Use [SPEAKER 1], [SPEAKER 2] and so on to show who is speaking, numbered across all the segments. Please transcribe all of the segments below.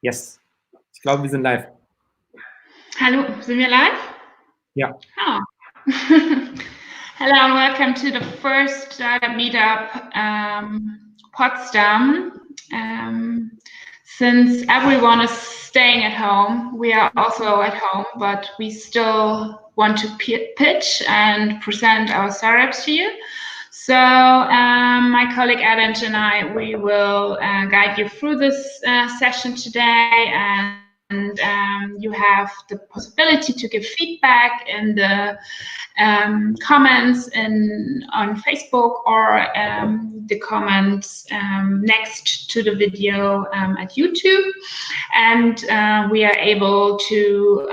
[SPEAKER 1] Yes, ich glaube, wir sind live.
[SPEAKER 2] Hallo, sind wir live?
[SPEAKER 1] Ja.
[SPEAKER 2] Oh. Hello and welcome to the first Startup Meetup Potsdam. Since everyone is staying at home, we are also at home, but we still want to pitch and present our startups to you. So my colleague Adent and I, we will guide you through this session today, and you have the possibility to give feedback in the comments on Facebook or the comments next to the video at YouTube, and we are able to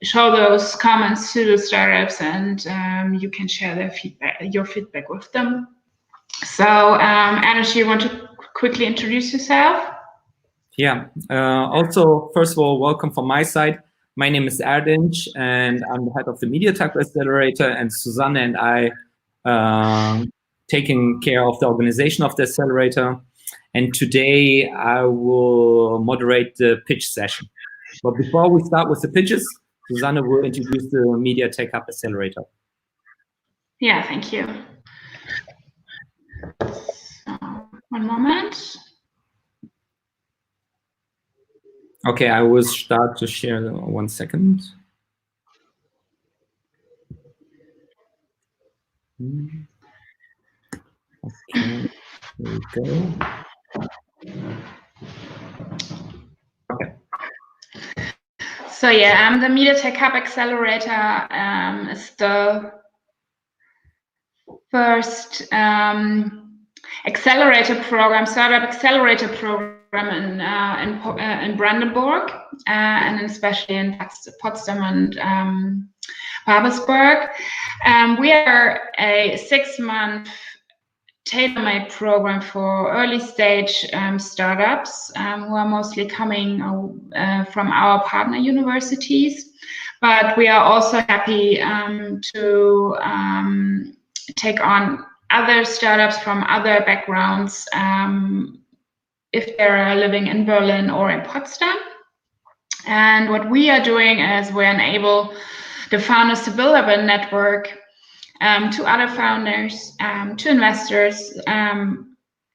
[SPEAKER 2] show those comments to the startups, and you can share your feedback with them. So, Anish, you want to quickly introduce yourself?
[SPEAKER 1] Yeah. Also, first of all, welcome from my side. My name is Erdinch, and I'm the head of the MTH Accelerator, and Susanne and I taking care of the organization of the accelerator. And today I will moderate the pitch session. But before we start with the pitches, Susanne will introduce the MTH Accelerator.
[SPEAKER 2] Yeah, thank you. So, one moment.
[SPEAKER 1] Okay, I will start to share 1 second. Okay, here we go. Okay.
[SPEAKER 2] So yeah, the MTH Accelerator is the first accelerator program, startup accelerator program in Brandenburg, and especially in Potsdam and Babelsberg. We are a 6-month tailor-made program for early stage startups who are mostly coming from our partner universities, but we are also happy to take on other startups from other backgrounds if they're living in Berlin or in Potsdam. And what we are doing is we enable the founders to build up a network to other founders, to investors,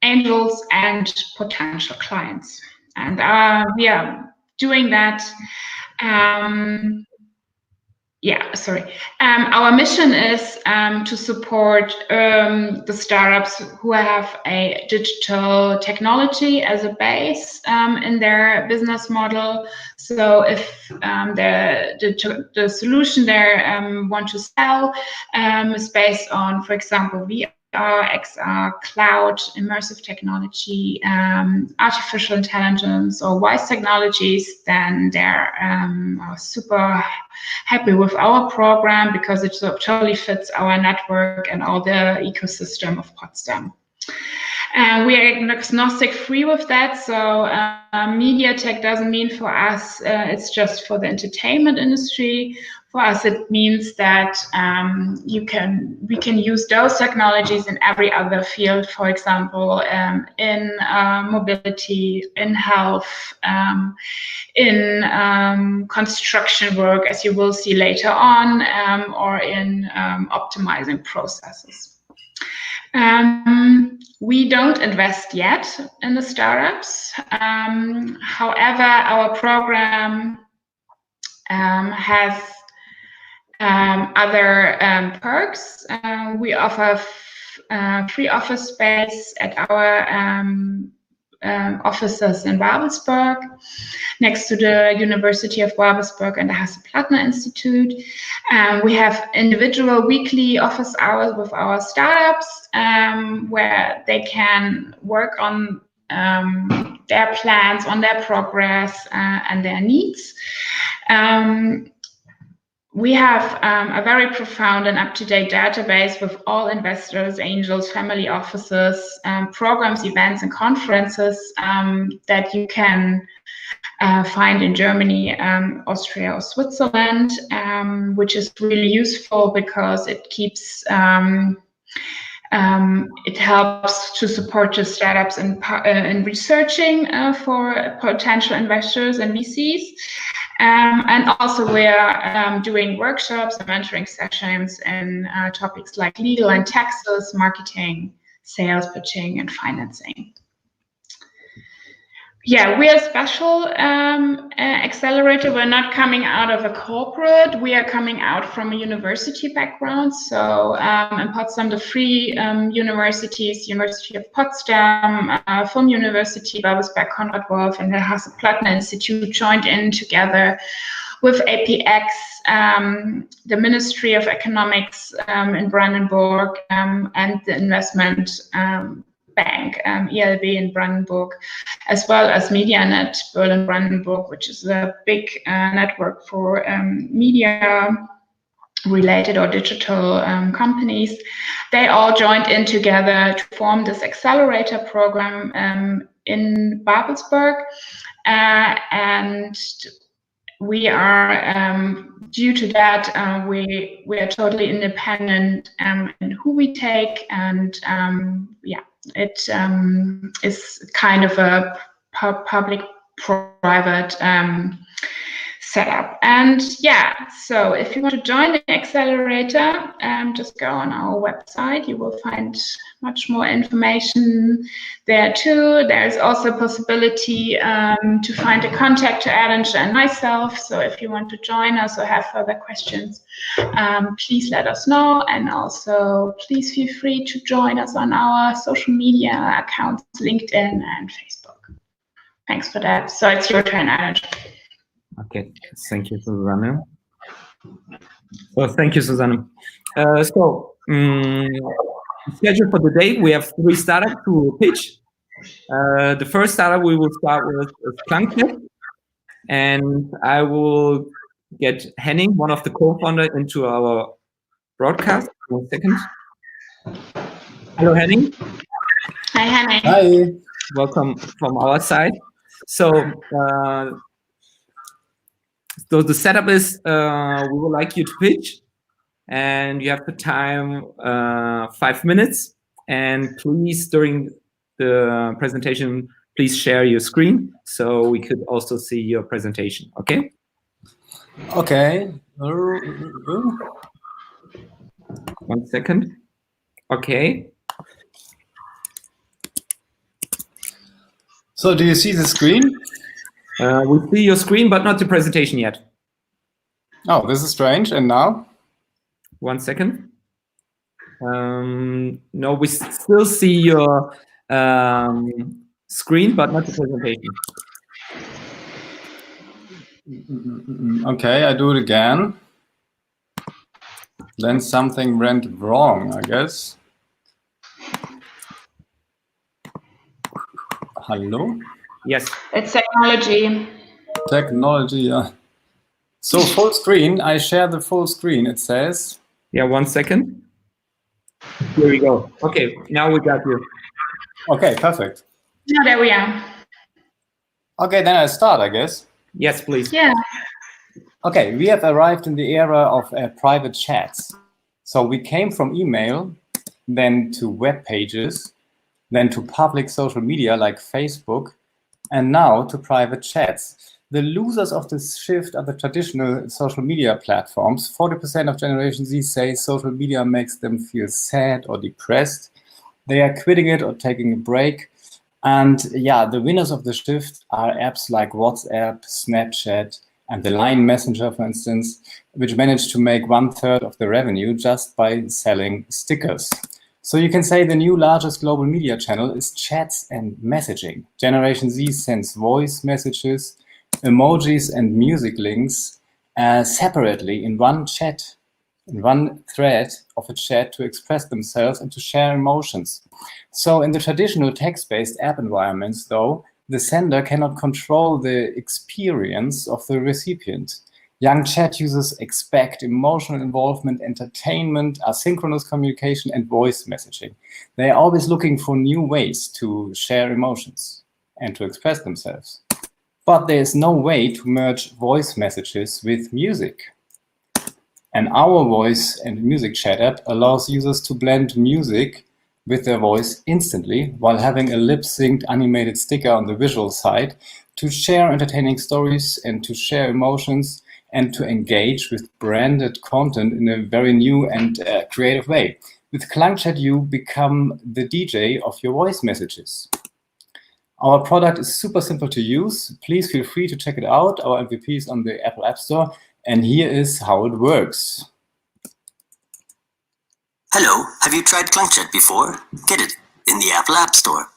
[SPEAKER 2] angels, and potential clients. And we are doing that. Our mission is to support the startups who have a digital technology as a base in their business model. So if the solution they want to sell is based on, for example, VR, XR, cloud, immersive technology, artificial intelligence, or voice technologies, then they're super happy with our program because it totally fits our network and all the ecosystem of Potsdam. We are agnostic free with that, so media tech doesn't mean for us it's just for the entertainment industry. For us, it means that we can use those technologies in every other field, for example, in mobility, in health, in construction work, as you will see later on, or in optimizing processes. We don't invest yet in the startups. However, our program has other perks. We offer free office space at our offices in Babelsberg, next to the University of Babelsberg and the Hasse-Plattner Institute. We have individual weekly office hours with our startups where they can work on their plans, on their progress and their needs. We have a very profound and up-to-date database with all investors, angels, family offices, programs, events, and conferences that you can find in Germany, Austria, or Switzerland, which is really useful because it keeps It helps to support the startups in researching for potential investors and VCs. And also we are doing workshops and mentoring sessions in topics like legal and taxes, marketing, sales, pitching, and financing. Yeah, we are a special accelerator. We're not coming out of a corporate. We are coming out from a university background. So in Potsdam, the three universities, University of Potsdam, Film University, Babelsberg, Konrad Wolf, and the Hasse-Plattner Institute joined in together with APX, the Ministry of Economics in Brandenburg, and the investment bank, ELB in Brandenburg, as well as MediaNet Berlin-Brandenburg, which is a big network for media-related or digital companies. They all joined in together to form this accelerator program in Babelsberg, and we are, due to that, we are totally independent in who we take, and yeah, it is kind of a public-private setup. And yeah, so if you want to join the accelerator, just go on our website. You will find much more information there too. There's also a possibility to find a contact to Ernst and myself. So if you want to join us or have further questions, please let us know. And also please feel free to join us on our social media accounts, LinkedIn and Facebook. Thanks for that. So it's your turn, Ernst.
[SPEAKER 1] Okay, thank you, Susanne. Well, thank you, Susanne. Schedule for the day, we have 3 startups to pitch. The first startup we will start with is Klangchat, and I will get Henning, one of the co-founders, into our broadcast. 1 second. Hello, Henning.
[SPEAKER 2] Hi, Henning.
[SPEAKER 3] Hi.
[SPEAKER 1] Welcome from our side. So the setup is we would like you to pitch, and you have the time 5 minutes. And please, during the presentation, please share your screen so we could also see your presentation. Okay?
[SPEAKER 3] Okay.
[SPEAKER 1] 1 second. Okay.
[SPEAKER 3] So do you see the screen?
[SPEAKER 1] We see your screen, but not the presentation yet.
[SPEAKER 3] Oh, this is strange. And now?
[SPEAKER 1] 1 second. No, we still see your screen, but not the presentation.
[SPEAKER 3] Okay, I do it again. Then something went wrong, I guess. Hello?
[SPEAKER 1] Yes.
[SPEAKER 2] It's technology.
[SPEAKER 3] Technology, yeah. So full screen, I share the full screen, it says.
[SPEAKER 1] Yeah, 1 second. Here we go. Okay, now we got you.
[SPEAKER 3] Okay, perfect.
[SPEAKER 2] Yeah, there we are.
[SPEAKER 3] Okay, then I start, I guess.
[SPEAKER 1] Yes, please.
[SPEAKER 2] Yeah.
[SPEAKER 3] Okay, we have arrived in the era of private chats. So we came from email, then to web pages, then to public social media like Facebook, and now to private chats. The losers of this shift are the traditional social media platforms. 40% of Generation Z say social media makes them feel sad or depressed. They are quitting it or taking a break. And yeah, the winners of the shift are apps like WhatsApp, Snapchat, and the Line Messenger, for instance, which managed to make 1/3 of the revenue just by selling stickers. So you can say the new largest global media channel is chats and messaging. Generation Z sends voice messages, emojis and music links separately in one chat, in one thread of a chat to express themselves and to share emotions. So in the traditional text-based app environments, though, the sender cannot control the experience of the recipient. Young chat users expect emotional involvement, entertainment, asynchronous communication, and voice messaging. They are always looking for new ways to share emotions and to express themselves. But there is no way to merge voice messages with music. And our voice and music chat app allows users to blend music with their voice instantly while having a lip-synced animated sticker on the visual side to share entertaining stories and to share emotions and to engage with branded content in a very new and creative way. With Klangchat, you become the DJ of your voice messages. Our product is super simple to use. Please feel free to check it out. Our MVP is on the Apple App Store, and here is how it works.
[SPEAKER 4] Hello, have you tried Klangchat before? Get it in the Apple App Store.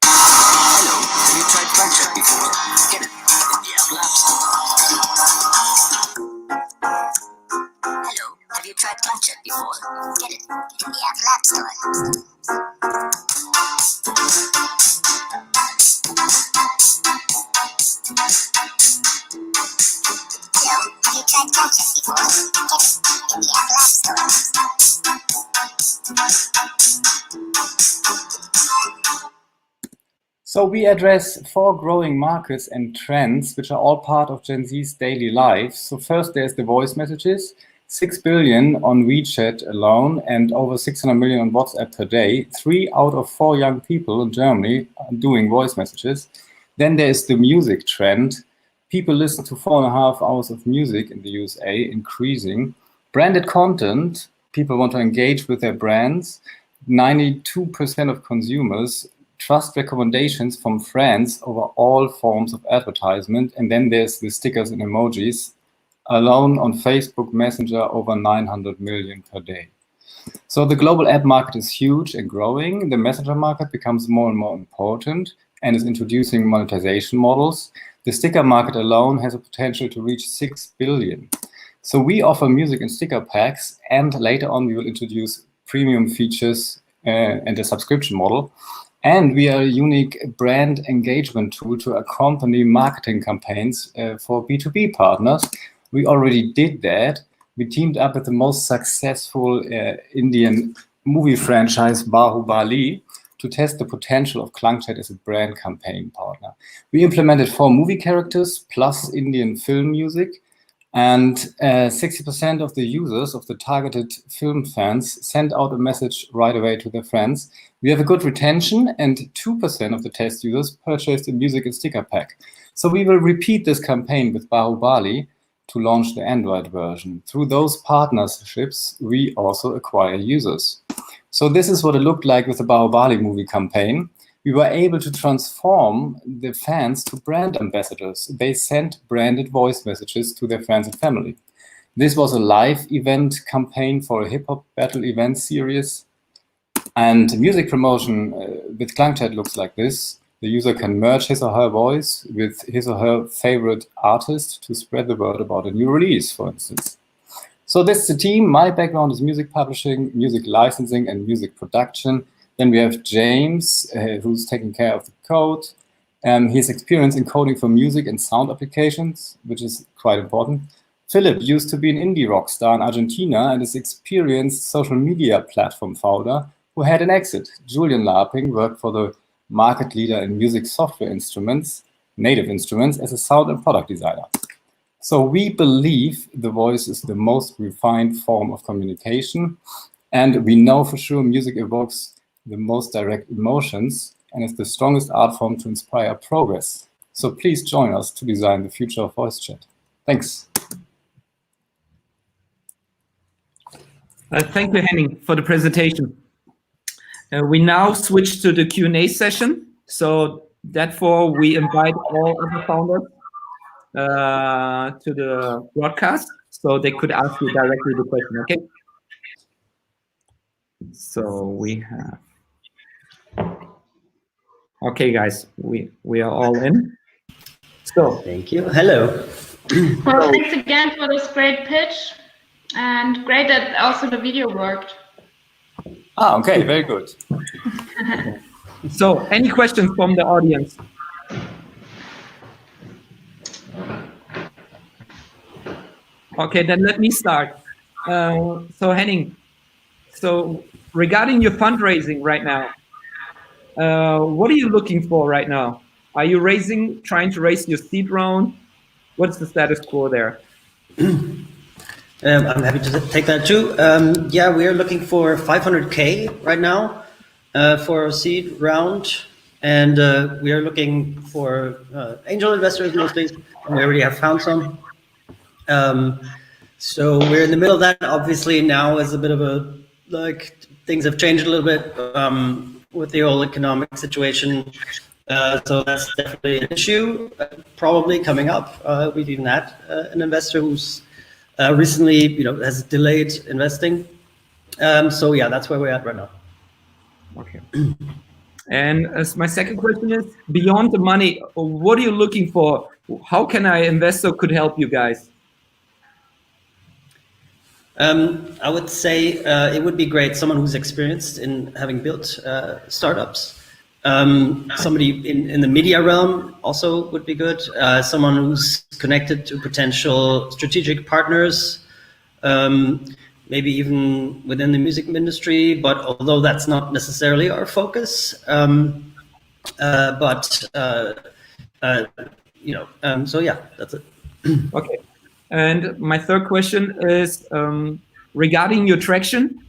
[SPEAKER 4] Hello, have you tried Klangchat before? Get it in the Apple App Store. Hello, have you tried Klangchat before? Get it in the Apple App Store. Hello, have you tried Klangchat before? Get it in the Apple App Store.
[SPEAKER 3] So we address 4 growing markets and trends, which are all part of Gen Z's daily life. So first, there's the voice messages, 6 billion on WeChat alone and over 600 million on WhatsApp per day. 3 out of 4 young people in Germany are doing voice messages. Then there's the music trend. People listen to 4.5 hours of music in the USA, increasing. Branded content, people want to engage with their brands. 92% of consumers trust recommendations from friends over all forms of advertisement. And then there's the stickers and emojis. Alone on Facebook Messenger, over 900 million per day. So the global app market is huge and growing. The messenger market becomes more and more important and is introducing monetization models. The sticker market alone has a potential to reach 6 billion. So we offer music and sticker packs, and later on we will introduce premium features and a subscription model. And we are a unique brand engagement tool to accompany marketing campaigns for B2B partners. We already did that. We teamed up with the most successful Indian movie franchise, Bahubali, to test the potential of Klangchat as a brand campaign partner. We implemented 4 movie characters plus Indian film music, and 60% of the users of the targeted film fans sent out a message right away to their friends. We have a good retention, and 2% of the test users purchased a music and sticker pack. So we will repeat this campaign with Bahubali to launch the Android version. Through those partnerships, we also acquire users. So this is what it looked like with the Bahubali movie campaign. We were able to transform the fans to brand ambassadors. They sent branded voice messages to their friends and family. This was a live event campaign for a hip-hop battle event series. And music promotion with Klangchat looks like this. The user can merge his or her voice with his or her favorite artist to spread the word about a new release, for instance. So this is the team. My background is music publishing, music licensing, and music production. Then we have James, who's taking care of the code. His experience in coding for music and sound applications, which is quite important. Philip used to be an indie rock star in Argentina and is experienced social media platform founder who had an exit. Julian Larping worked for the market leader in music software instruments, native instruments, as a sound and product designer. So we believe the voice is the most refined form of communication, and we know for sure music evokes the most direct emotions and is the strongest art form to inspire progress. So please join us to design the future of voice chat. Thanks.
[SPEAKER 1] Thank you, Henning, for the presentation. We now switch to the Q&A session. So therefore, we invite all other founders to the broadcast so they could ask you directly the question, okay? So we have... Okay, guys, we are all in. So
[SPEAKER 5] thank you. Hello.
[SPEAKER 2] Well, thanks again for this great pitch, and great that also the video worked.
[SPEAKER 3] Ah, okay, very good.
[SPEAKER 1] So any questions from the audience? Okay, then let me start. So Henning, so regarding your fundraising right now, what are you looking for right now? Are you trying to raise your seed round? What's the status quo there?
[SPEAKER 5] I'm happy to take that too. Yeah, we are looking for 500K right now. for a seed round, and we are looking for angel investors mostly. We already have found some. So we're in the middle of that. Obviously, now is a bit of a, like, things have changed a little bit with the whole economic situation. So that's definitely an issue, probably coming up. We've even had an investor who's recently, has delayed investing. So yeah, that's where we're at right now.
[SPEAKER 1] Okay. And as my second question is, beyond the money, what are you looking for? How can an investor could help you guys?
[SPEAKER 5] I would say it would be great, someone who's experienced in having built startups. Somebody in the media realm also would be good. Someone who's connected to potential strategic partners, maybe even within the music industry, but although that's not necessarily our focus. So yeah, that's it.
[SPEAKER 1] Okay. And my third question is regarding your traction.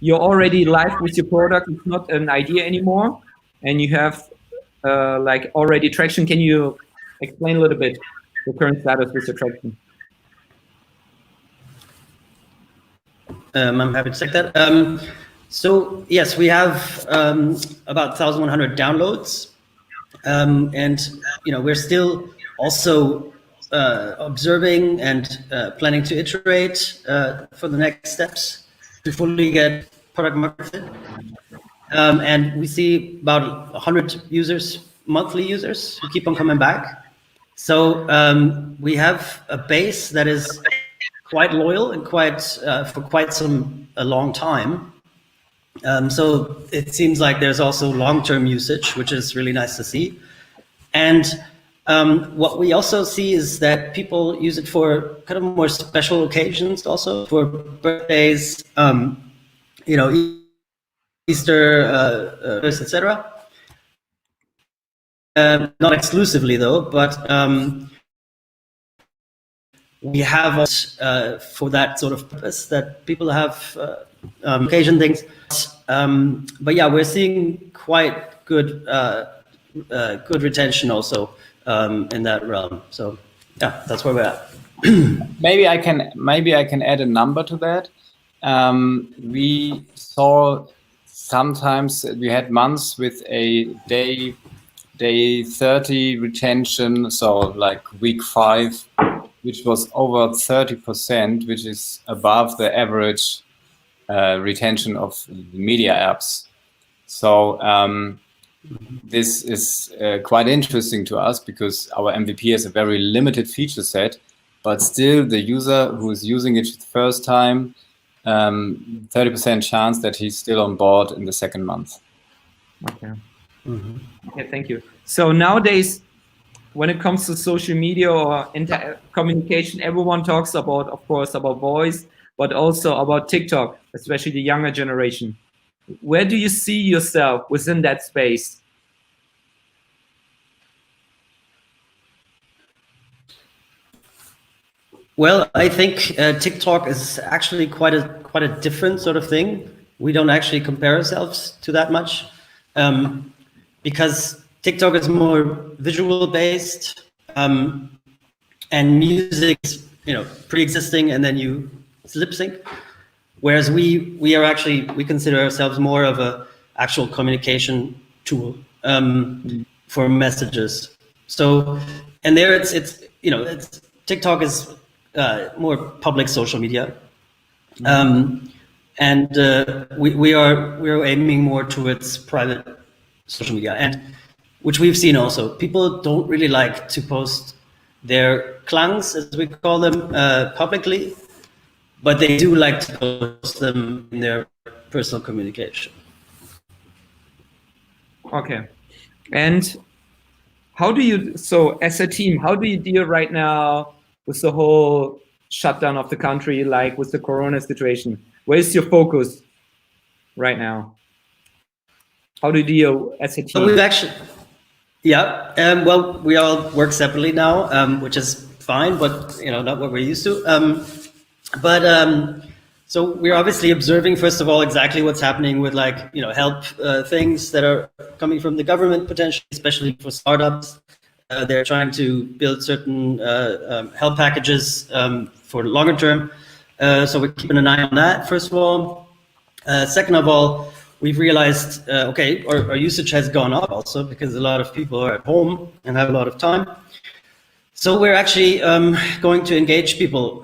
[SPEAKER 1] You're already live with your product. It's not an idea anymore, and you have like already traction. Can you explain a little bit the current status with your traction?
[SPEAKER 5] I'm happy to take that. So yes, we have about 1,100 downloads, and we're still also observing and planning to iterate for the next steps to fully get product market fit. And we see about 100 users, monthly users, who keep on coming back. So we have a base that is quite loyal and quite for quite a long time. So it seems like there's also long-term usage, which is really nice to see. And what we also see is that people use it for kind of more special occasions, also for birthdays, Easter, etc. Not exclusively though, but we have for that sort of purpose that people have occasion things. But yeah, we're seeing quite good good retention also in that realm. So yeah, that's where we're at.
[SPEAKER 3] Maybe I can add a number to that. We saw sometimes we had months with a day 30 retention, so like week 5, which was over 30%, which is above the average retention of media apps. So this is quite interesting to us because our MVP has a very limited feature set, but still the user who is using it the first time, 30% chance that he's still on board in the second month.
[SPEAKER 1] Okay. Okay, thank you. So nowadays, when it comes to social media or communication, everyone talks about, of course, about voice, but also about TikTok, especially the younger generation. Where do you see yourself within that space?
[SPEAKER 5] Well, I think TikTok is actually quite a different sort of thing. We don't actually compare ourselves to that much because TikTok is more visual based and music is pre-existing and then you lip sync. Whereas we consider ourselves more of a actual communication tool for messages. So, and there it's TikTok is more public social media, and we're aiming more towards private social media, and which we've seen also. People don't really like to post their clangs, as we call them, publicly, but they do like to post them in their personal communication.
[SPEAKER 1] Okay, and how do you, so as a team, how do you deal right now with the whole shutdown of the country, like with the Corona situation? Where is your focus right now? How do you deal as a team?
[SPEAKER 5] So we've actually, well, we all work separately now, which is fine, but not what we're used to. So we're obviously observing, first of all, exactly what's happening with help things that are coming from the government potentially, especially for startups. They're trying to build certain help packages for the longer term. So we're keeping an eye on that, first of all. Second of all, we've realized, okay, our usage has gone up also because a lot of people are at home and have a lot of time. So we're actually going to engage people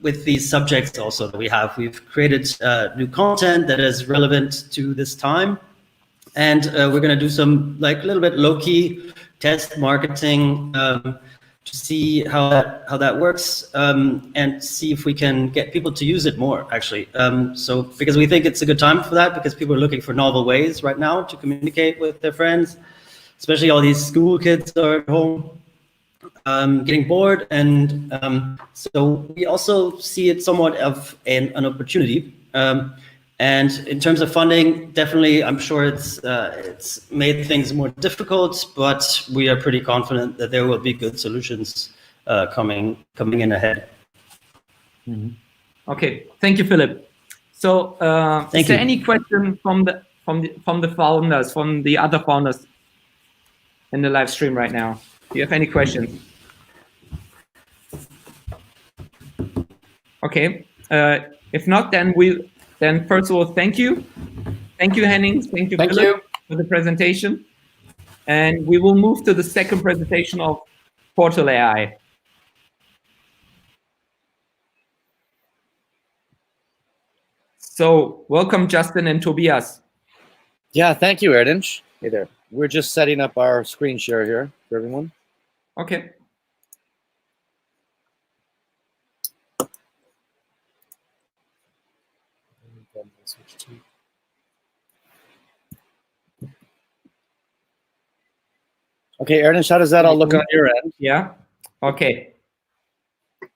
[SPEAKER 5] with these subjects also that we have. We've created new content that is relevant to this time. And we're going to do some a little bit low-key test marketing to see how that works and see if we can get people to use it more, actually. So because we think it's a good time for that, because people are looking for novel ways right now to communicate with their friends, especially all these school kids are at home. Getting bored, and so we also see it somewhat of an opportunity. And in terms of funding, definitely, I'm sure it's made things more difficult, but we are pretty confident that there will be good solutions coming in ahead.
[SPEAKER 1] Mm-hmm. Okay, thank you, Philip. So, is there any question from the founders, from the other founders in the live stream right now? Do you have any questions? Okay. If not, then first of all, thank you. Thank you, Henning. Thank you, Philip, for the presentation. And we will move to the second presentation of Portal AI. So welcome, Justin and Tobias.
[SPEAKER 6] Yeah, thank you, Erdinch. Hey there. We're just setting up our screen share here for everyone.
[SPEAKER 1] Okay.
[SPEAKER 6] Okay, Erdinch, how does that all look on your end?
[SPEAKER 1] Yeah. Okay.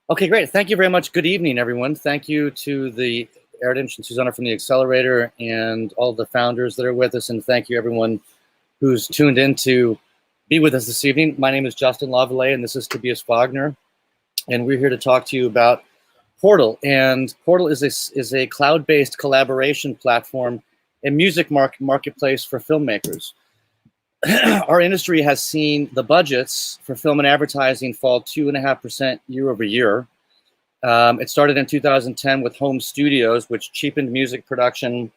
[SPEAKER 6] Okay, great. Thank you very much. Good evening, everyone. Thank you to the Erdinch and Susanna from the Accelerator and all the founders that are with us. And thank you, everyone who's tuned in to be with us this evening. My name is Justin Lavallee, and this is Tobias Wagner. And we're here to talk to you about Portal. And Portal is a cloud-based collaboration platform and music marketplace for filmmakers. Our industry has seen the budgets for film and advertising fall 2.5% year over year. It started in 2010 with home studios, which cheapened music production.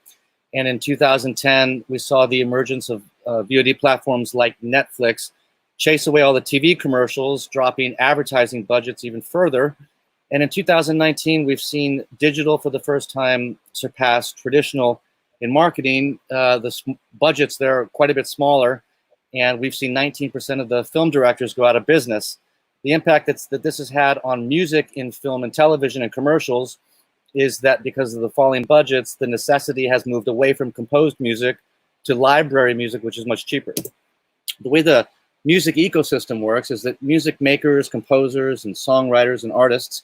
[SPEAKER 6] And in 2010, we saw the emergence of VOD platforms like Netflix chase away all the TV commercials, dropping advertising budgets even further. And in 2019, we've seen digital for the first time surpass traditional in marketing. The budgets there are quite a bit smaller. And we've seen 19% of the film directors go out of business. The impact that this has had on music in film and television and commercials is that because of the falling budgets, the necessity has moved away from composed music to library music, which is much cheaper. The way the music ecosystem works is that music makers, composers, and songwriters and artists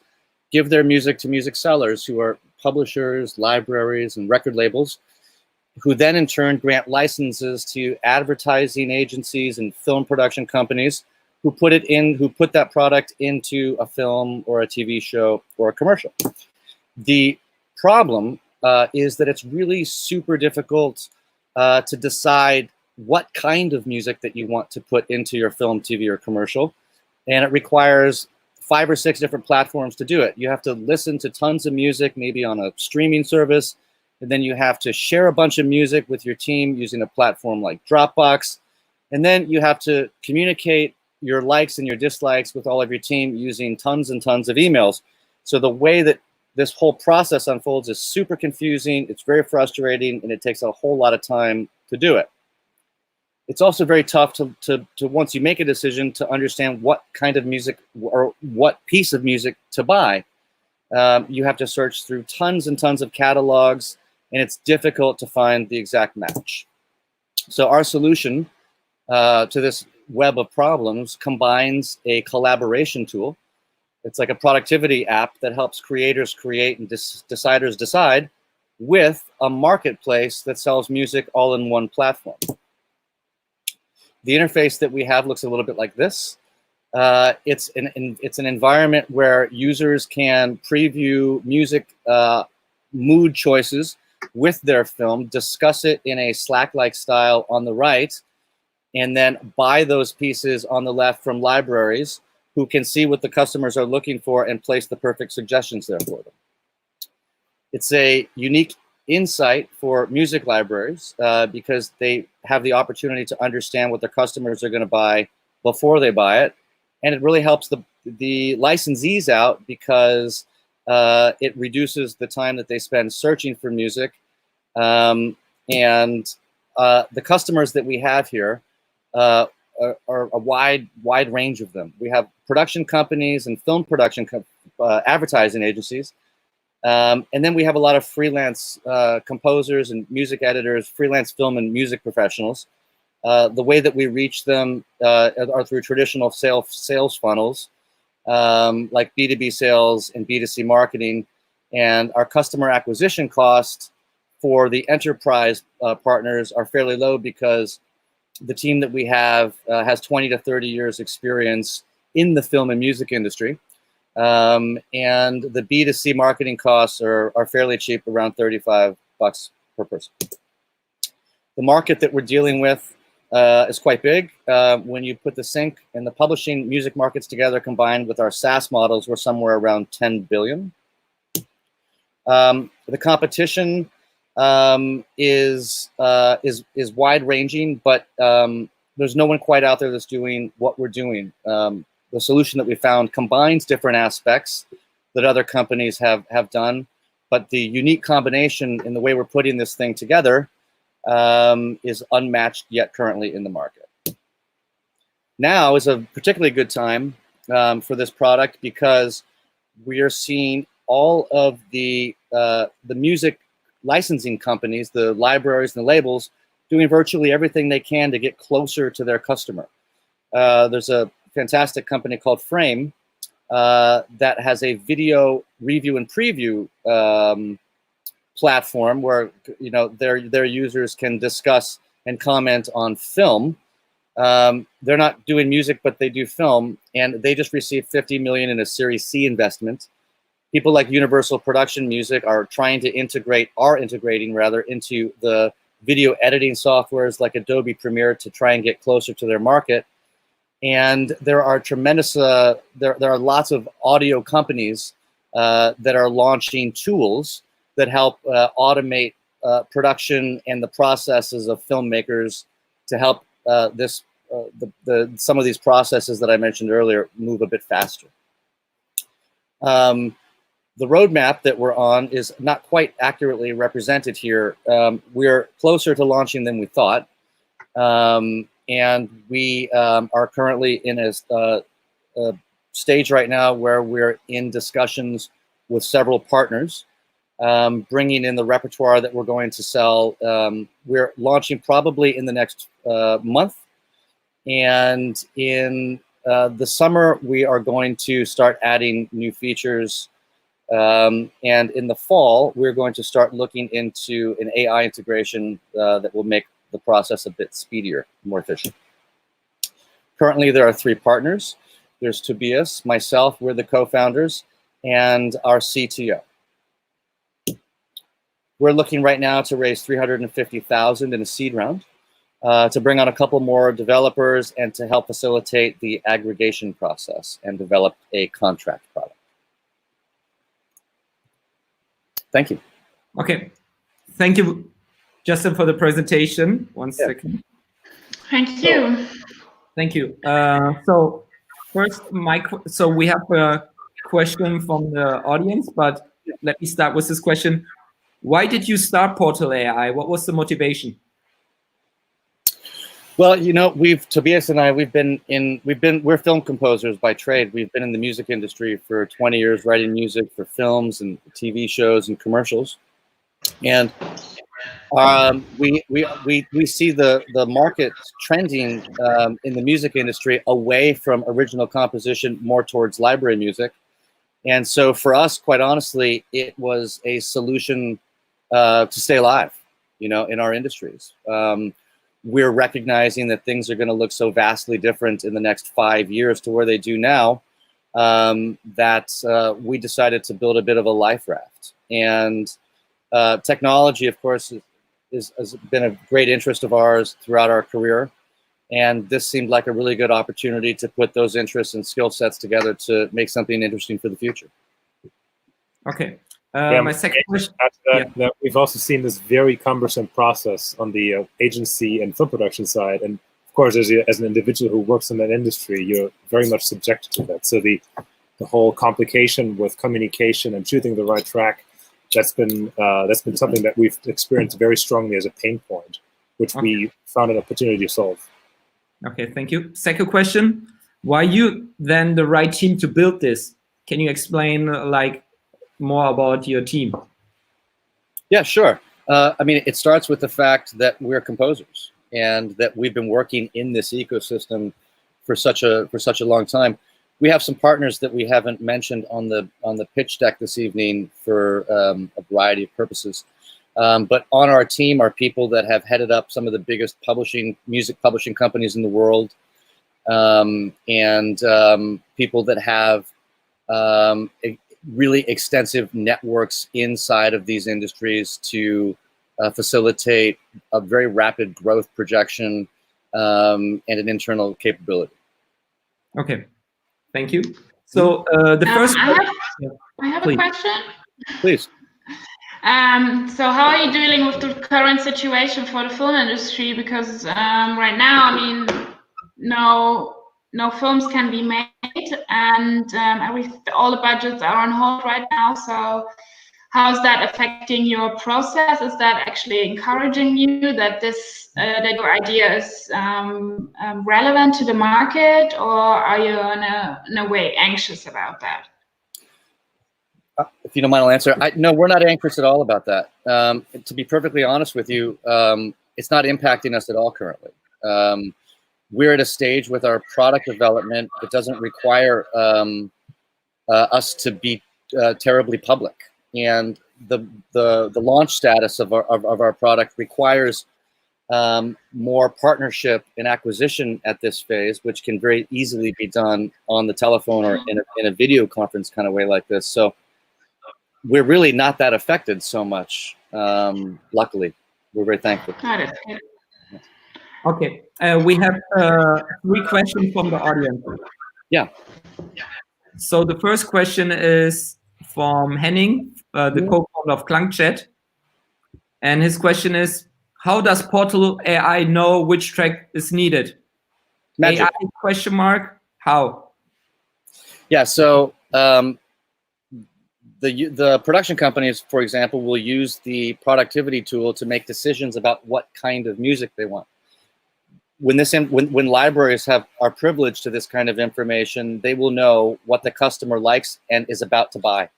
[SPEAKER 6] give their music to music sellers, who are publishers, libraries, and record labels, who then in turn grant licenses to advertising agencies and film production companies who put that product into a film or a TV show or a commercial. The problem is that it's really super difficult to decide what kind of music that you want to put into your film, TV, or commercial. And it requires 5 or 6 different platforms to do it. You have to listen to tons of music, maybe on a streaming service. And then you have to share a bunch of music with your team using a platform like Dropbox. And then you have to communicate your likes and your dislikes with all of your team using tons and tons of emails. So the way that this whole process unfolds is super confusing, it's very frustrating, and it takes a whole lot of time to do it. It's also very tough to once you make a decision, to understand what kind of music or what piece of music to buy. You have to search through tons and tons of catalogs, and it's difficult to find the exact match. So our solution to this web of problems combines a collaboration tool. It's like a productivity app that helps creators create and deciders decide, with a marketplace that sells music all in one platform. The interface that we have looks a little bit like this. It's an environment where users can preview music mood choices with their film, discuss it in a Slack-like style on the right, and then buy those pieces on the left from libraries who can see what the customers are looking for and place the perfect suggestions there for them. It's a unique insight for music libraries because they have the opportunity to understand what their customers are going to buy before they buy it. And it really helps the licensees out because it reduces the time that they spend searching for music. The customers that we have here are a wide range of them. We have production companies and film production advertising agencies. And then we have a lot of freelance composers and music editors, freelance film and music professionals. The way that we reach them are through traditional sales funnels, like B2B sales and B2C marketing. And our customer acquisition cost for the enterprise partners are fairly low because the team that we have has 20 to 30 years experience in the film and music industry. And the B2C marketing costs are fairly cheap, around $35 per person. The market that we're dealing with is quite big. When you put the sync and the publishing music markets together, combined with our SaaS models, we're somewhere around 10 billion. The competition is wide ranging, but there's no one quite out there that's doing what we're doing. The solution that we found combines different aspects that other companies have done, but the unique combination in the way we're putting this thing together is unmatched yet currently in the market. Now is a particularly good time for this product because we are seeing all of the music licensing companies, the libraries and the labels, doing virtually everything they can to get closer to their customer. There's a fantastic company called Frame that has a video review and preview platform where their users can discuss and comment on film. They're not doing music, but they do film, and they just received 50 million in a Series C investment. People like Universal Production Music are integrating into the video editing softwares like Adobe Premiere to try and get closer to their market. And there are tremendous, there are lots of audio companies that are launching tools that help automate production and the processes of filmmakers to help some of these processes that I mentioned earlier move a bit faster. The roadmap that we're on is not quite accurately represented here. We're closer to launching than we thought. And we are currently in a stage right now where we're in discussions with several partners, bringing in the repertoire that we're going to sell. We're launching probably in the next month. And in the summer, we are going to start adding new features. And in the fall, we're going to start looking into an AI integration that will make the process a bit speedier, more efficient. Currently, there are 3 partners. There's Tobias, myself, we're the co-founders, and our CTO. We're looking right now to raise 350,000 in a seed round to bring on a couple more developers and to help facilitate the aggregation process and develop a contract product. Thank you.
[SPEAKER 1] Okay. Thank you, Justin, for the presentation. One second.
[SPEAKER 2] Thank you.
[SPEAKER 1] Thank you. So first, so we have a question from the audience, but let me start with this question. Why did you start Portal AI? What was the motivation?
[SPEAKER 6] Well, Tobias and I, we're film composers by trade. We've been in the music industry for 20 years, writing music for films and TV shows and commercials. And we see the market trending in the music industry away from original composition, more towards library music. And so for us, quite honestly, it was a solution to stay alive, in our industries. We're recognizing that things are going to look so vastly different in the next 5 years to where they do now, that we decided to build a bit of a life raft. And Technology, of course, has been a great interest of ours throughout our career. And this seemed like a really good opportunity to put those interests and skill sets together to make something interesting for the future.
[SPEAKER 1] Okay.
[SPEAKER 7] Yeah,
[SPEAKER 1] my second question.
[SPEAKER 7] That we've also seen this very cumbersome process on the agency and film production side. And of course, as an individual who works in that industry, you're very much subjected to that. So the whole complication with communication and choosing the right track, that's been something that we've experienced very strongly as a pain point, which we found an opportunity to solve.
[SPEAKER 1] Okay, thank you. Second question: why you then the right team to build this? Can you explain more about your team?
[SPEAKER 6] Yeah, sure. I mean, it starts with the fact that we're composers and that we've been working in this ecosystem for such a long time. We have some partners that we haven't mentioned on the pitch deck this evening for a variety of purposes. But on our team are people that have headed up some of the biggest music publishing companies in the world, and people that have really extensive networks inside of these industries to facilitate a very rapid growth projection and an internal capability.
[SPEAKER 1] Okay, thank you. So the first,
[SPEAKER 2] I have a question.
[SPEAKER 6] Please.
[SPEAKER 2] So how are you dealing with the current situation for the film industry? Because right now, I mean, no films can be made, and all the budgets are on hold right now. So how is that affecting your process? Is that actually encouraging you that that your idea is relevant to the market, or are you in a way anxious about that?
[SPEAKER 6] If you don't mind, I'll answer. No, we're not anxious at all about that. To be perfectly honest with you, it's not impacting us at all currently. We're at a stage with our product development that doesn't require us to be terribly public, and the launch status of our product requires more partnership and acquisition at this phase, which can very easily be done on the telephone or in a video conference kind of way like this. So we're really not that affected so much. Luckily, we're very thankful.
[SPEAKER 2] Got it.
[SPEAKER 1] Okay, we have 3 questions from the audience.
[SPEAKER 6] Yeah.
[SPEAKER 1] So the first question is from Henning, the co-founder of Klangchat, and his question is: how does Portal AI know which track is needed?
[SPEAKER 6] Magic.
[SPEAKER 1] AI question mark? How?
[SPEAKER 6] Yeah. So the production companies, for example, will use the productivity tool to make decisions about what kind of music they want. When libraries are privileged to this kind of information, they will know what the customer likes and is about to buy.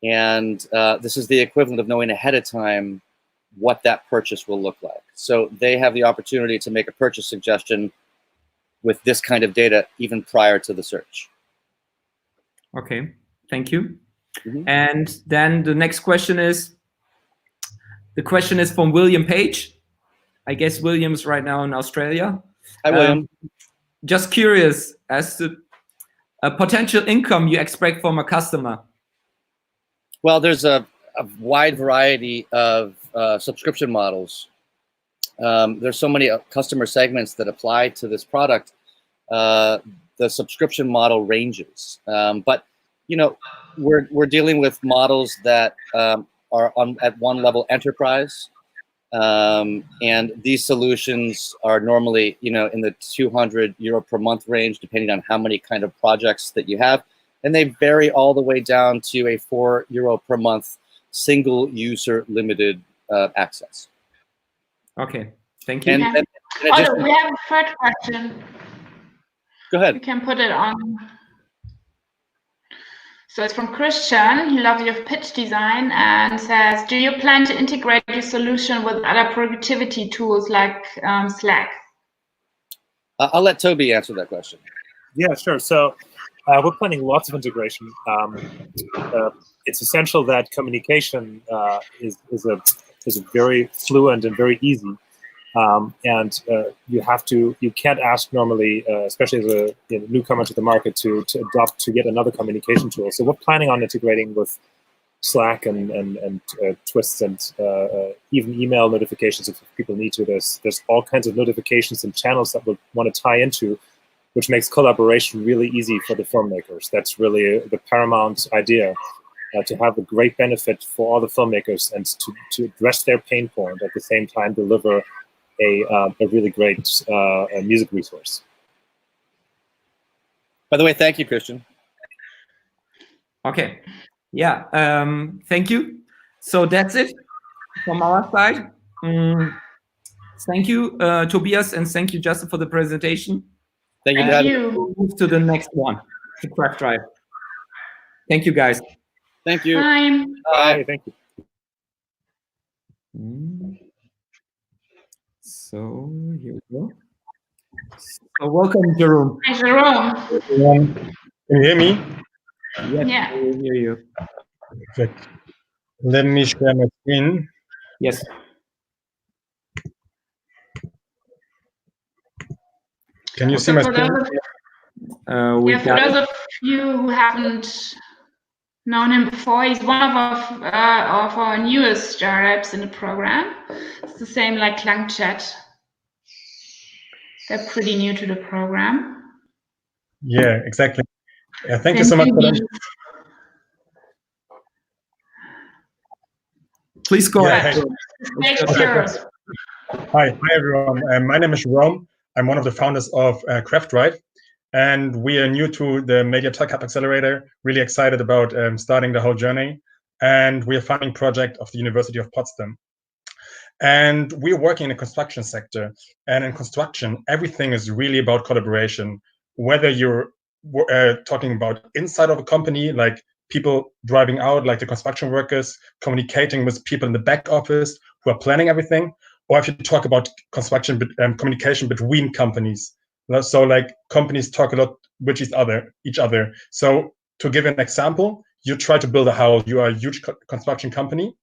[SPEAKER 6] And this is the equivalent of knowing ahead of time what that purchase will look like. So they have the opportunity to make a purchase suggestion with this kind of data even prior to the search.
[SPEAKER 1] Okay, thank you. And then the next question is, from William Page. I guess William's right now in Australia.
[SPEAKER 6] Hi, William.
[SPEAKER 1] Just curious as to a potential income you expect from a customer.
[SPEAKER 6] Well, there's a wide variety of subscription models. There's so many customer segments that apply to this product. The subscription model ranges, but we're dealing with models that are at one level enterprise. And these solutions are normally, in the €200 per month range, depending on how many kind of projects that you have. And they vary all the way down to a €4 per month single user limited access.
[SPEAKER 1] Okay, thank you.
[SPEAKER 2] We have a third question.
[SPEAKER 6] Go ahead.
[SPEAKER 2] You can put it on. So it's from Christian. He loves your pitch design and says, do you plan to integrate your solution with other productivity tools like Slack?
[SPEAKER 6] I'll let Toby answer that question.
[SPEAKER 7] Yeah, sure. So we're planning lots of integration. It's essential that communication is very fluent and very easy. You can't ask normally, especially as a newcomer to the market, to adopt to yet another communication tool. So we're planning on integrating with Slack and twists and even email notifications if people need to. There's all kinds of notifications and channels that we'll want to tie into, which makes collaboration really easy for the filmmakers. That's really the paramount idea, to have a great benefit for all the filmmakers and to address their pain point at the same time deliver a really great music resource.
[SPEAKER 6] By the way, thank you, Christian.
[SPEAKER 1] Okay. Yeah. Thank you. So that's it from our side. Thank you, Tobias, and thank you, Justin, for the presentation.
[SPEAKER 6] Thank you.
[SPEAKER 2] Thank you.
[SPEAKER 1] We'll move to the next one, to Craftdrive. Thank you, guys.
[SPEAKER 6] Thank you.
[SPEAKER 2] Bye.
[SPEAKER 7] Bye. Thank you.
[SPEAKER 1] So here we go. So welcome, Jerome.
[SPEAKER 2] Hi, Jerome.
[SPEAKER 8] Can you hear me?
[SPEAKER 1] Yes,
[SPEAKER 2] Yeah.
[SPEAKER 1] we hear you.
[SPEAKER 8] Perfect. Let me share my screen.
[SPEAKER 1] Yes.
[SPEAKER 8] Can you see
[SPEAKER 2] So
[SPEAKER 8] my
[SPEAKER 2] for
[SPEAKER 8] screen?
[SPEAKER 2] for those of you who haven't known him before, he's one of our newest startups in the program. It's the same like Klangchat. They're pretty new to the program.
[SPEAKER 8] Yeah, exactly. Thank you so much for that.
[SPEAKER 1] Please go ahead.
[SPEAKER 2] Stage is yours.
[SPEAKER 8] Hi everyone. My name is Jerome. I'm one of the founders of Craftdrive, and we are new to the MTH Accelerator. Really excited about starting the whole journey, and we're a funding project of the University of Potsdam. And we're working in the construction sector, and in construction, everything is really about collaboration. Whether you're talking about inside of a company, like people driving out, like the construction workers, communicating with people in the back office who are planning everything, or if you talk about construction communication between companies. So like companies talk a lot with each other. So to give an example, you try to build a house. You are a huge construction company.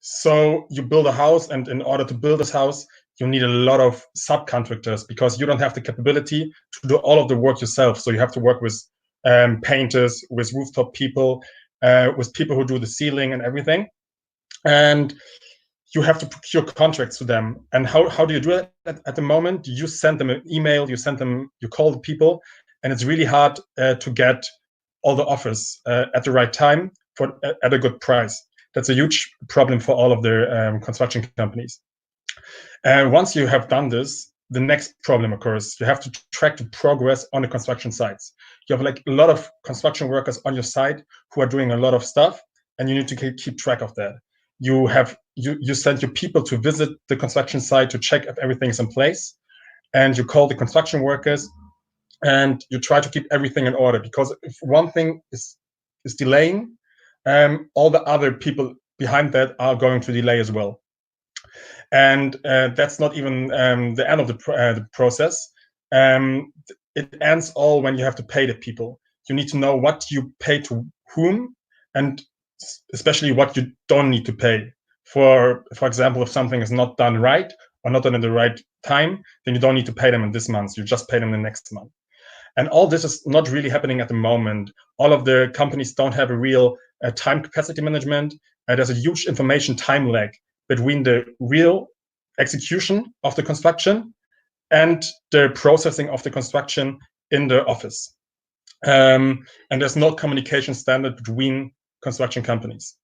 [SPEAKER 8] So you build a house, and in order to build this house, you need a lot of subcontractors because you don't have the capability to do all of the work yourself. So you have to work with painters, with rooftop people, with people who do the ceiling and everything. And you have to procure contracts to them. And how do you do it at the moment? You send them an email, you call the people, and it's really hard to get all the offers at the right time at a good price. That's a huge problem for all of the construction companies. And once you have done this, the next problem occurs. You have to track the progress on the construction sites. You have like a lot of construction workers on your site who are doing a lot of stuff, and you need to keep track of that. You send your people to visit the construction site to check if everything is in place, and you call the construction workers, and you try to keep everything in order, because if one thing is delaying, all the other people behind that are going to delay as well. And that's not even the end of the process. It ends all when you have to pay the people. You need to know what you pay to whom, and especially what you don't need to pay. For example, if something is not done right or not done in the right time, then you don't need to pay them in this month. You just pay them the next month. And all this is not really happening at the moment. All of the companies don't have a real time capacity management. There's a huge information time lag between the real execution of the construction and the processing of the construction in the office. And there's no communication standard between construction companies.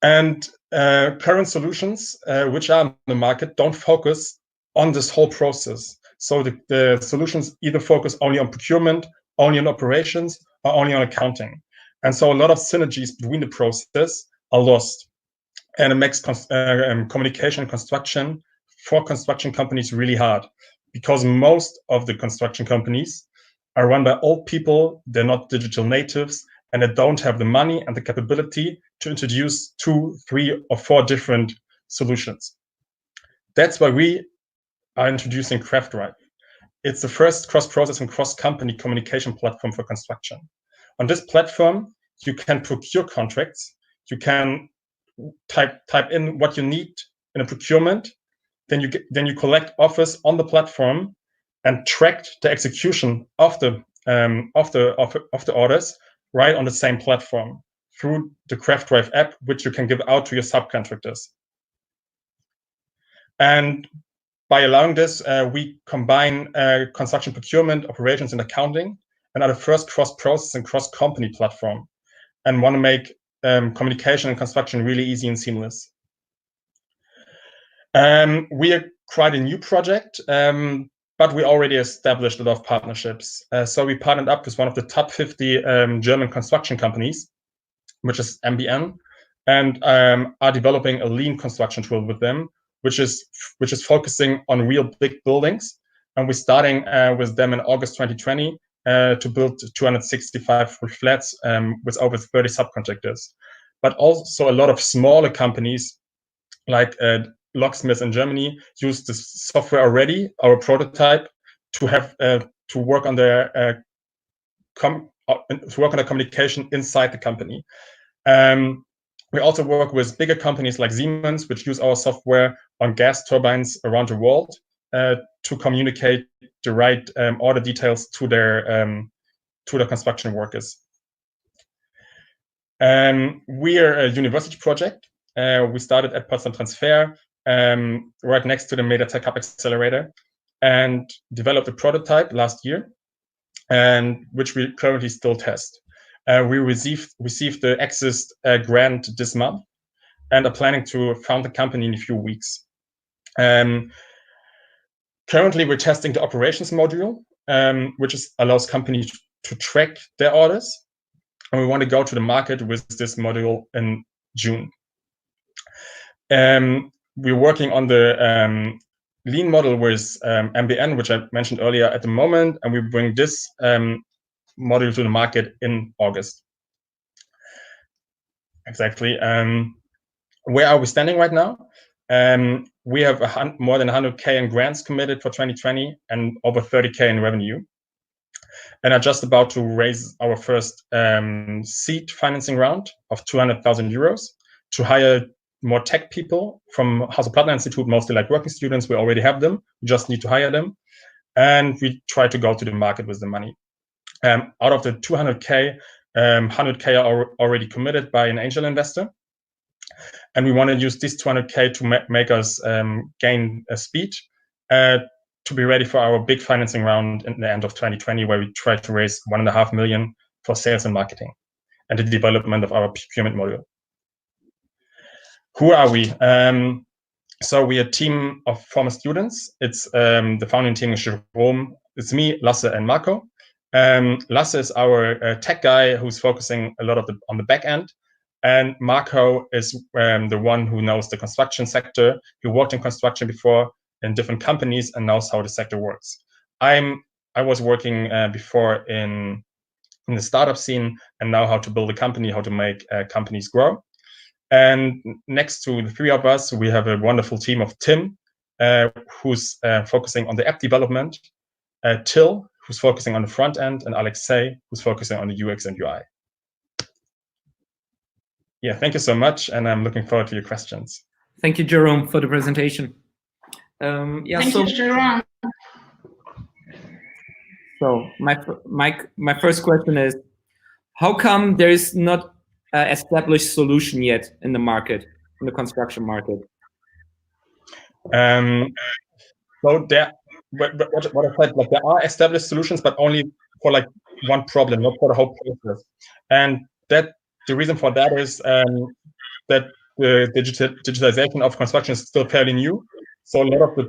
[SPEAKER 8] And current solutions which are on the market don't focus on this whole process. So the solutions either focus only on procurement, only on operations, or only on accounting. And so a lot of synergies between the process are lost. And it makes communication and construction for construction companies really hard, because most of the construction companies are run by old people. They're not digital natives, and they don't have the money and the capability to introduce 2, 3, or 4 different solutions. That's why we are introducing Craftdrive. It's the first cross-process and cross-company communication platform for construction. On this platform, you can procure contracts. You can type in what you need in a procurement. Then you collect offers on the platform and track the execution of the orders right on the same platform through the Craftdrive app, which you can give out to your subcontractors. And by allowing this, we combine construction procurement, operations, and accounting, and are the first cross-process and cross-company platform, and want to make communication and construction really easy and seamless. We are quite a new project, but we already established a lot of partnerships. So we partnered up with one of the top 50 German construction companies, which is MBN, and are developing a lean construction tool with them, which is focusing on real big buildings. And we're starting with them in August 2020 to build 265 flats with over 30 subcontractors. But also a lot of smaller companies like locksmiths in Germany use this software already, our prototype, to have to work on their communication inside the company. We also work with bigger companies like Siemens, which use our software on gas turbines around the world to communicate the right order details to their construction workers. We are a university project. We started at Potsdam Transfer, right next to the MTH Accelerator, and developed a prototype last year, and which we currently still test. We received the Access grant this month, and are planning to found the company in a few weeks. Currently, we're testing the operations module, which allows companies to track their orders, and we want to go to the market with this module in June. We're working on the lean model with MBN, which I mentioned earlier at the moment, and we bring this module to the market in August. Exactly. Where are we standing right now? We have more than 100K in grants committed for 2020 and over 30K in revenue, and are just about to raise our first seed financing round of 200,000 euros to hire more tech people from Hasso-Plattner Institute, mostly like working students. We already have them. We just need to hire them, and we try to go to the market with the money. Out of the 200K, 100K are already committed by an angel investor, and we want to use this 200K to make us gain a speed to be ready for our big financing round in the end of 2020, where we try to raise 1.5 million for sales and marketing and the development of our procurement module. Who are we? So we are a team of former students. It's the founding team is Jerome. It's me, Lasse, and Marco. Lasse is our tech guy who's focusing a lot on the back end, and Marco is the one who knows the construction sector. He worked in construction before in different companies and knows how the sector works. I was working before in the startup scene and know how to build a company, how to make companies grow. And next to the three of us, we have a wonderful team of Tim, who's focusing on the app development, Till, who's focusing on the front end, and Alexei, who's focusing on the UX and UI. Yeah, thank you so much, and I'm looking forward to your questions.
[SPEAKER 1] Thank you, Jerome, for the presentation.
[SPEAKER 2] Thank you, Jerome.
[SPEAKER 1] So my first question is, how come there is not an established solution yet in the market, in the construction market?
[SPEAKER 8] So there, what I said, like there are established solutions, but only for like one problem, not for the whole process. And that the reason for that is that the digitalization of construction is still fairly new. So a lot of the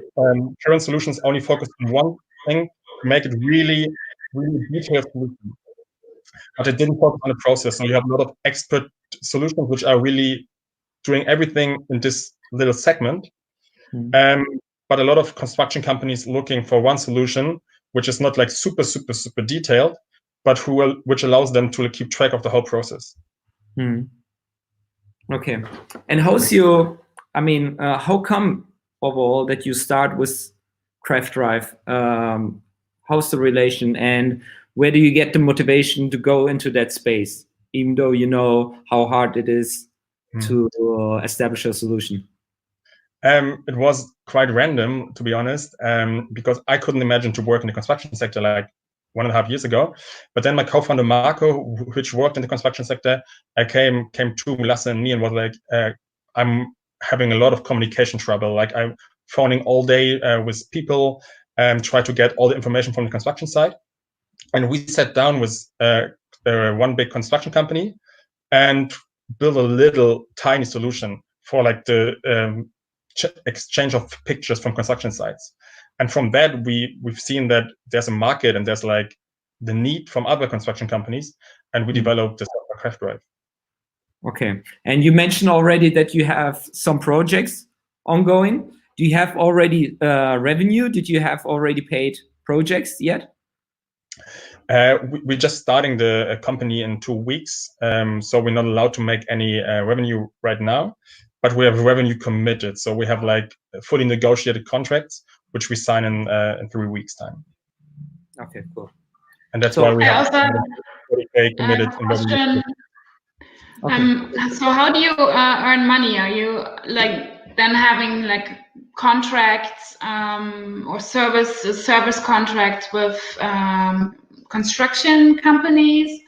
[SPEAKER 8] current solutions only focus on one thing to make it really, really detailed solution. But it didn't focus on the process. So you have a lot of expert solutions which are really doing everything in this little segment. But a lot of construction companies looking for one solution, which is not like super, super, super detailed, but which allows them to keep track of the whole process.
[SPEAKER 1] Okay. And how's your, how come overall that you start with Craftdrive? How's the relation, and where do you get the motivation to go into that space, even though you know how hard it is to establish a solution?
[SPEAKER 8] It was quite random, to be honest, because I couldn't imagine to work in the construction sector like 1.5 years ago. But then my co-founder Marco, which worked in the construction sector, came to Lasse and me and was like, I'm having a lot of communication trouble. Like I'm phoning all day with people and try to get all the information from the construction side. And we sat down with one big construction company and built a little tiny solution for like the exchange of pictures from construction sites. And from that, we've seen that there's a market and there's like the need from other construction companies, and we developed the software Craftdrive.
[SPEAKER 1] Okay. And you mentioned already that you have some projects ongoing. Do you have already revenue? Did you have already paid projects yet?
[SPEAKER 8] We're just starting the company in 2 weeks, so we're not allowed to make any revenue right now, but we have revenue committed. So we have like fully negotiated contracts, which we sign in 3 weeks' time.
[SPEAKER 1] Okay, cool.
[SPEAKER 8] And that's why we have 40K committed in revenue.
[SPEAKER 2] Okay. So how do you earn money? Are you like then having like contracts or service contracts with construction companies,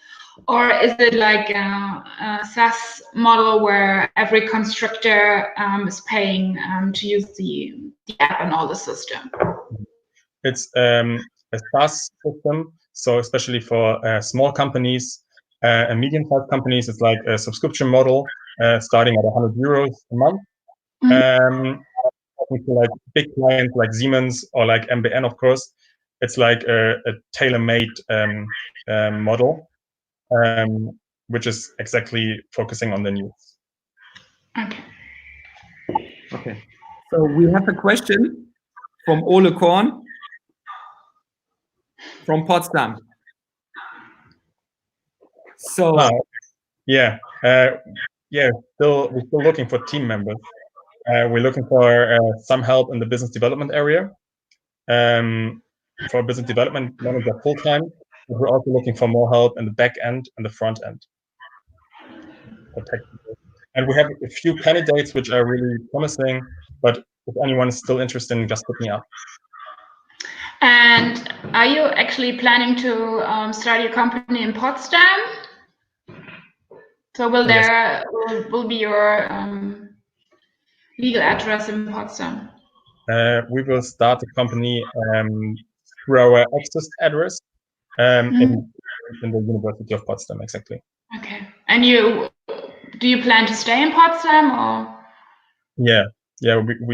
[SPEAKER 2] or is it like a SaaS model where every constructor is paying to use the app and all the system?
[SPEAKER 8] It's a SaaS system, so especially for small companies and medium-sized companies, it's like a subscription model starting at €100 a month. For like big clients like Siemens or like MBN, of course, it's like a tailor-made model, which is exactly focusing on the news.
[SPEAKER 2] Okay.
[SPEAKER 1] Okay. So we have a question from Ole Korn from Potsdam. So
[SPEAKER 8] we're still looking for team members. We're looking for some help in the business development area. For business development manager full-time, but we're also looking for more help in the back end and the front end. And we have a few candidates which are really promising, but if anyone is still interested, just hit me up.
[SPEAKER 2] And are you actually planning to start your company in Potsdam? So will there will be your legal address in Potsdam?
[SPEAKER 8] We will start the company through our access address in the University of Potsdam, exactly.
[SPEAKER 2] Okay. And do you plan to stay in Potsdam or? Yeah,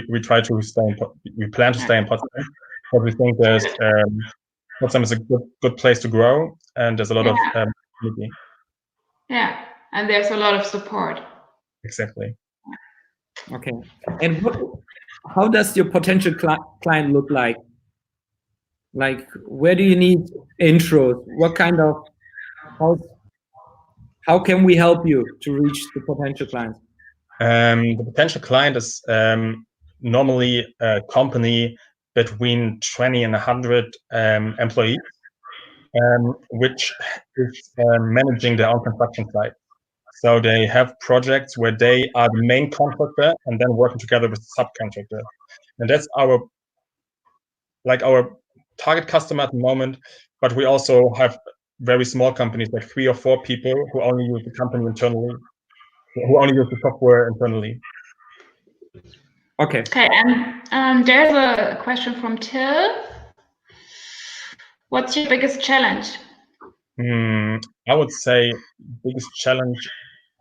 [SPEAKER 8] we try to stay we plan to stay in Potsdam, but we think there's Potsdam is a good place to grow, and there's a lot of opportunity.
[SPEAKER 2] Yeah, and there's a lot of support.
[SPEAKER 8] Exactly.
[SPEAKER 1] Okay. And how does your potential client look like? Like, where do you need intros? What kind of how can we help you to reach the potential client?
[SPEAKER 8] The potential client is normally a company between 20 and 100 employees, which is managing their own construction site. So they have projects where they are the main contractor and then working together with the subcontractor. And that's our target customer at the moment. But we also have very small companies, like 3 or 4 people who only use the company internally, who only use the software internally.
[SPEAKER 2] Okay. Okay, and there's a question from Till. What's your biggest challenge?
[SPEAKER 8] I would say biggest challenge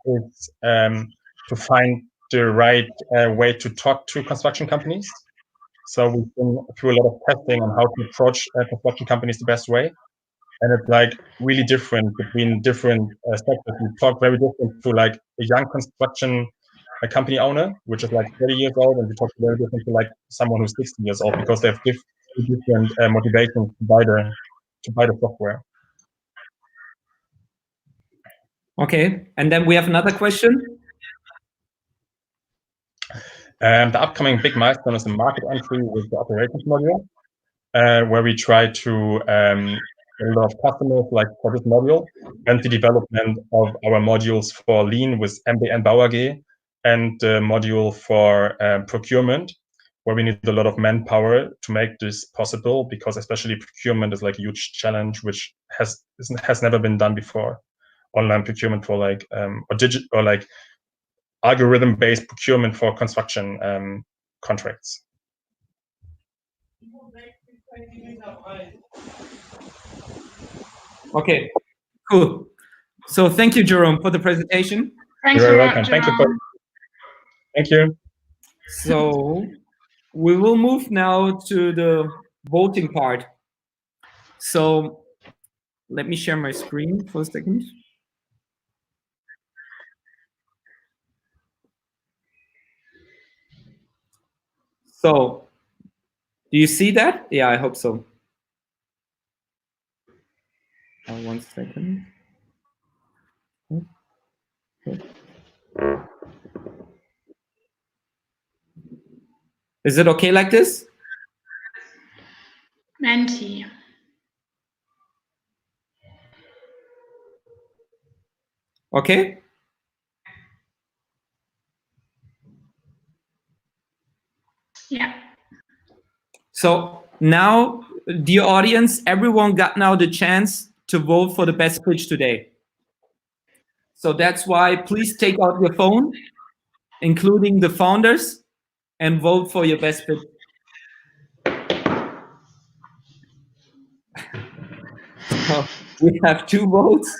[SPEAKER 8] is to find the right way to talk to construction companies. So we've been through a lot of testing on how to approach construction companies the best way. And it's like really different between different sectors. We talk very different to like a young construction company owner, which is like 30 years old, and we talk very different to like someone who's 60 years old, because they have different motivations to buy the software.
[SPEAKER 1] Okay, and then we have another question.
[SPEAKER 8] The upcoming big milestone is the market entry with the operations module, where we try to get a lot of customers like for this module, and the development of our modules for Lean with MBN Bau AG, and the module for procurement, where we need a lot of manpower to make this possible, because especially procurement is like a huge challenge, which has never been done before. Online procurement for like or like algorithm-based procurement for construction contracts.
[SPEAKER 1] Okay, cool. So thank you, Jerome, for the presentation.
[SPEAKER 2] Thanks
[SPEAKER 8] You're
[SPEAKER 2] for
[SPEAKER 8] welcome.
[SPEAKER 2] Jerome.
[SPEAKER 8] Thank you.
[SPEAKER 1] So we will move now to the voting part. So let me share my screen for a second. So do you see that? Yeah, I hope so. 1 second. Is it okay like this?
[SPEAKER 2] Menti.
[SPEAKER 1] Okay.
[SPEAKER 2] Yeah.
[SPEAKER 1] So now, dear audience, everyone got now the chance to vote for the best pitch today. So that's why please take out your phone, including the founders, and vote for your best pitch. So we have 2 votes.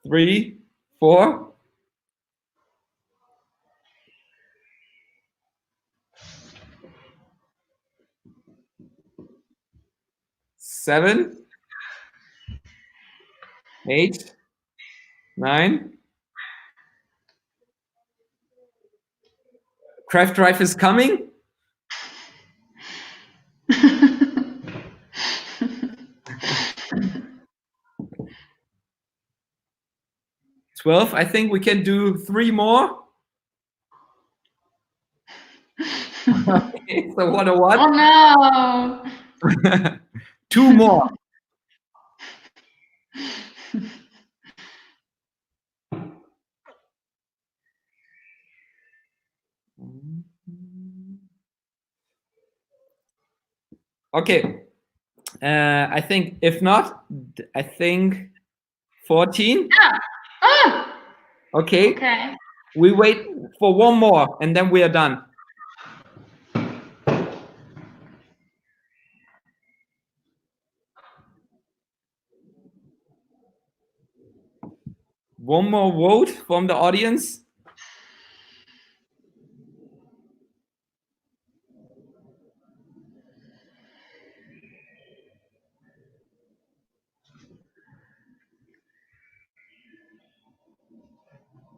[SPEAKER 1] 3, 4. 7, 8, 9. Craftdrive is coming. 12. I think we can do 3 more. Okay, so what a what?
[SPEAKER 2] Oh no!
[SPEAKER 1] 2 more. Okay. I think if not, I think 14.
[SPEAKER 2] Yeah. Oh.
[SPEAKER 1] Okay.
[SPEAKER 2] Okay.
[SPEAKER 1] We wait for 1 more and then we are done. One more vote from the audience.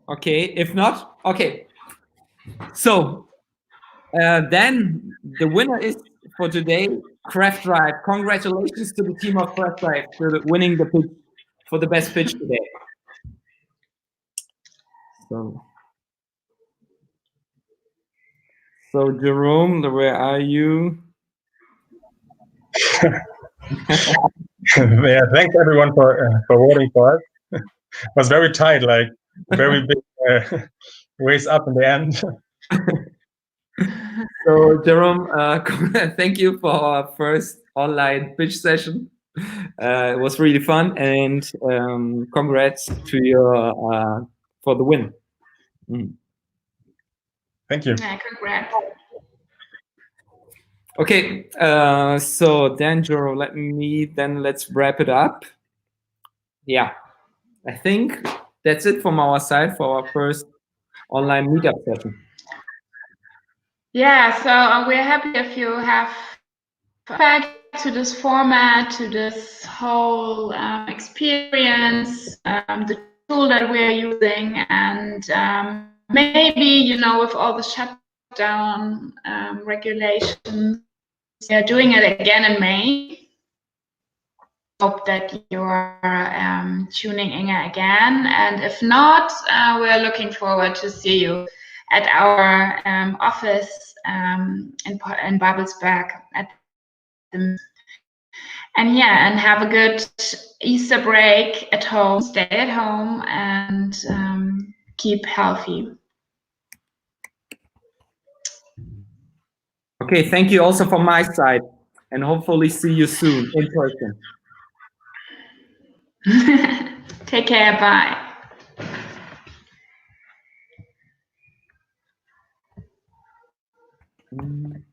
[SPEAKER 1] Okay, if not, okay. So then the winner is for today, Craftdrive. Congratulations to the team of Craftdrive for winning the pitch for the best pitch today. So Jerome, where are you?
[SPEAKER 8] Yeah, thanks everyone for voting for us. It was very tight, like very big ways up in the end.
[SPEAKER 1] So Jerome, thank you for our first online pitch session. It was really fun, and congrats to your for the win.
[SPEAKER 8] Thank you.
[SPEAKER 2] Yeah, congrats.
[SPEAKER 1] Okay, so then Jerome, let's wrap it up. Yeah, I think that's it from our side for our first online meetup session.
[SPEAKER 2] Yeah, so we're happy if you have feedback to this format, to this whole experience, the tool that we're using, and maybe, you know, with all the shutdown regulations, we're doing it again in May. Hope that you are tuning in again, and if not, we're looking forward to see you at our office in Babelsberg and yeah, and have a good Easter break at home, stay at home, and keep healthy.
[SPEAKER 1] Okay, thank you also from my side, and hopefully see you soon in person.
[SPEAKER 2] Take care, bye.
[SPEAKER 1] Mm.